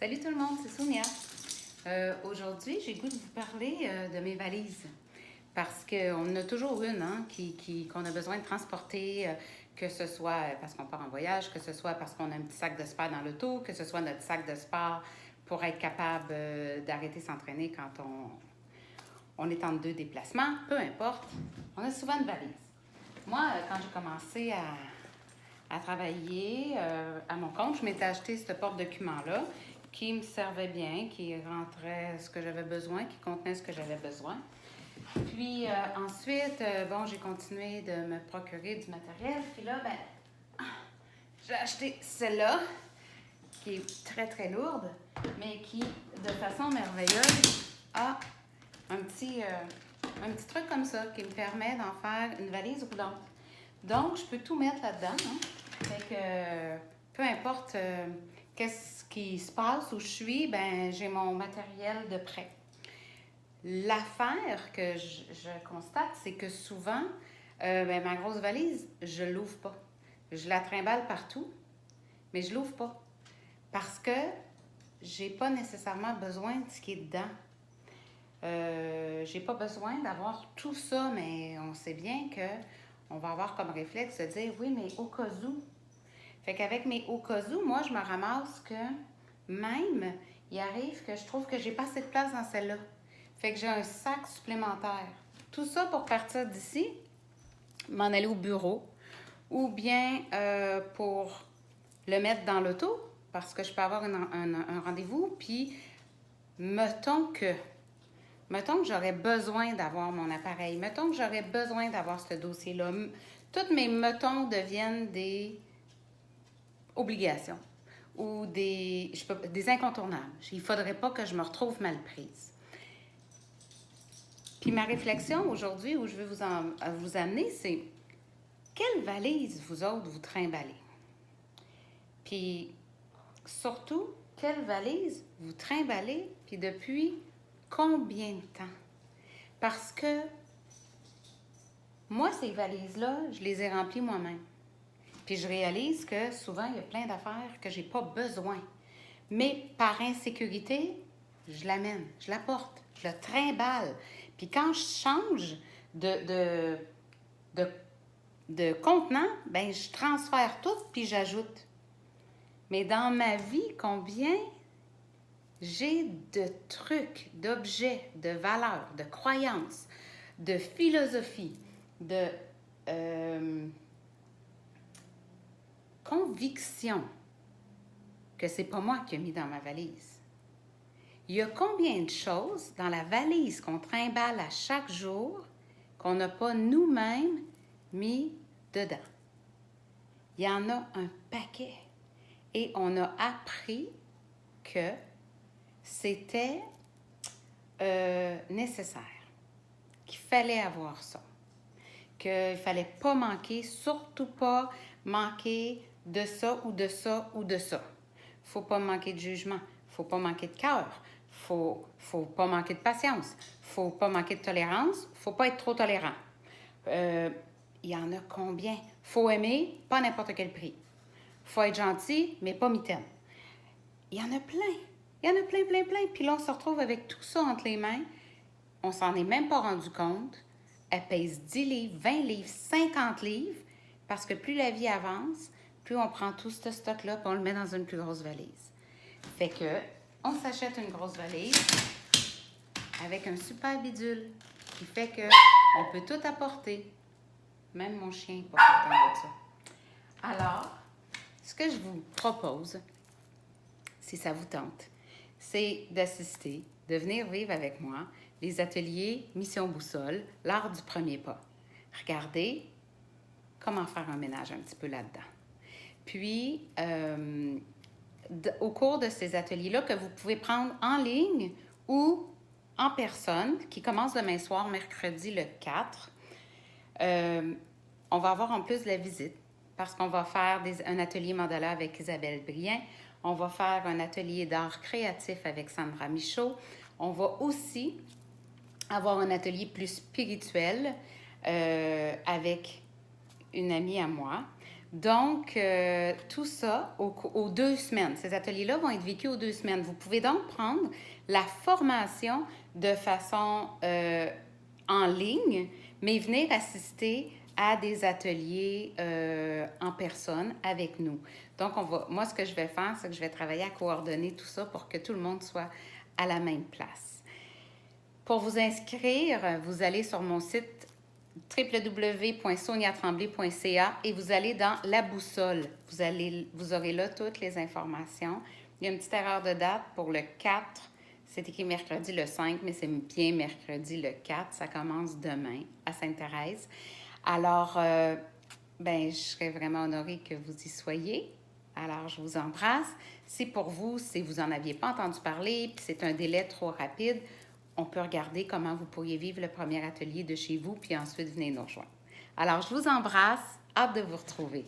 Salut tout le monde, c'est Sonia. Aujourd'hui, j'ai le goût de vous parler de mes valises. Parce qu'on en a toujours une qu'on a besoin de transporter, que ce soit parce qu'on part en voyage, que ce soit parce qu'on a un petit sac de sport dans l'auto, que ce soit notre sac de sport pour être capable d'arrêter de s'entraîner quand on est en deux déplacements, peu importe. On a souvent une valise. Moi, quand j'ai commencé à travailler à mon compte, je m'étais acheté ce porte-document-là qui me servait bien, qui rentrait ce que j'avais besoin, qui contenait ce que j'avais besoin. Puis ensuite, j'ai continué de me procurer du matériel. Puis là, j'ai acheté celle-là, qui est très, très lourde, mais qui, de façon merveilleuse, a un petit truc comme ça qui me permet d'en faire une valise roulante. Donc, je peux tout mettre là-dedans. Fait que, peu importe qu'est-ce qui se passe, où je suis, j'ai mon matériel de prêt. L'affaire que je constate, c'est que souvent, ma grosse valise, je l'ouvre pas. Je la trimballe partout, mais je l'ouvre pas. Parce que j'ai pas nécessairement besoin de ce qui est dedans. J'ai pas besoin d'avoir tout ça, mais on sait bien que on va avoir comme réflexe de dire oui, mais au cas où. Fait qu'avec mes au cas où, moi, je me ramasse que même, il arrive que je trouve que j'ai pas assez de place dans celle-là. Fait que j'ai un sac supplémentaire. Tout ça pour partir d'ici, m'en aller au bureau ou bien pour le mettre dans l'auto parce que je peux avoir un rendez-vous. Puis, mettons que j'aurais besoin d'avoir mon appareil. Mettons que j'aurais besoin d'avoir ce dossier-là. Toutes mes mettons deviennent des obligations ou des incontournables. Il ne faudrait pas que je me retrouve mal prise. Puis ma réflexion aujourd'hui, où je veux vous amener, c'est quelle valise vous autres vous trimballez? Puis surtout, quelle valise vous trimballez, puis depuis combien de temps? Parce que moi, ces valises-là, je les ai remplies moi-même. Puis je réalise que souvent, il y a plein d'affaires que j'ai pas besoin. Mais par insécurité, je l'amène, je la porte, je la trimballe. Puis quand je change de contenant, je transfère tout puis j'ajoute. Mais dans ma vie, combien j'ai de trucs, d'objets, de valeurs, de croyances, de philosophie, de conviction que c'est pas moi qui ai mis dans ma valise. Il y a combien de choses dans la valise qu'on trimballe à chaque jour qu'on n'a pas nous-mêmes mis dedans? Il y en a un paquet. Et on a appris que c'était nécessaire, qu'il fallait avoir ça, qu'il ne fallait pas manquer, surtout pas manquer de ça ou de ça ou de ça. Il ne faut pas manquer de jugement, il ne faut pas manquer de cœur, il ne faut pas manquer de patience, il ne faut pas manquer de tolérance, il ne faut pas être trop tolérant. Il y en a combien? Il faut aimer, pas à n'importe quel prix. Il faut être gentil, mais pas mitaine. Il y en a plein. Il y en a plein, plein, plein. Puis là, on se retrouve avec tout ça entre les mains. On s'en est même pas rendu compte. Elle pèse 10 livres, 20 livres, 50 livres, parce que plus la vie avance, plus on prend tout ce stock-là et on le met dans une plus grosse valise. Fait que, on s'achète une grosse valise avec un super bidule qui fait qu'on peut tout apporter. Même mon chien n'est pas content de ça. Alors, ce que je vous propose, si ça vous tente, c'est d'assister, de venir vivre avec moi les ateliers Mission Boussole, l'art du premier pas. Regardez comment faire un ménage un petit peu là-dedans. Puis, au cours de ces ateliers-là, que vous pouvez prendre en ligne ou en personne, qui commence demain soir, mercredi le 4, on va avoir en plus de la visite, parce qu'on va faire un atelier mandala avec Isabelle Brien. On va faire un atelier d'art créatif avec Sandra Michaud. On va aussi avoir un atelier plus spirituel avec une amie à moi Donc, tout ça aux 2 semaines. Ces ateliers-là vont être vécus aux 2 semaines. Vous pouvez donc prendre la formation de façon en ligne, mais venir assister à des ateliers en personne avec nous. Donc, moi, ce que je vais faire, c'est que je vais travailler à coordonner tout ça pour que tout le monde soit à la même place. Pour vous inscrire, vous allez sur mon site www.soniatremblay.ca et vous allez dans la boussole. Vous aurez là toutes les informations. Il y a une petite erreur de date pour le 4. C'est écrit mercredi le 5, mais c'est bien mercredi le 4. Ça commence demain à Sainte-Thérèse. Alors, je serais vraiment honorée que vous y soyez. Alors, je vous embrasse. Si pour vous, si vous n'en aviez pas entendu parler, puis c'est un délai trop rapide, on peut regarder comment vous pourriez vivre le premier atelier de chez vous, puis ensuite venir nous rejoindre. Alors, je vous embrasse. Hâte de vous retrouver.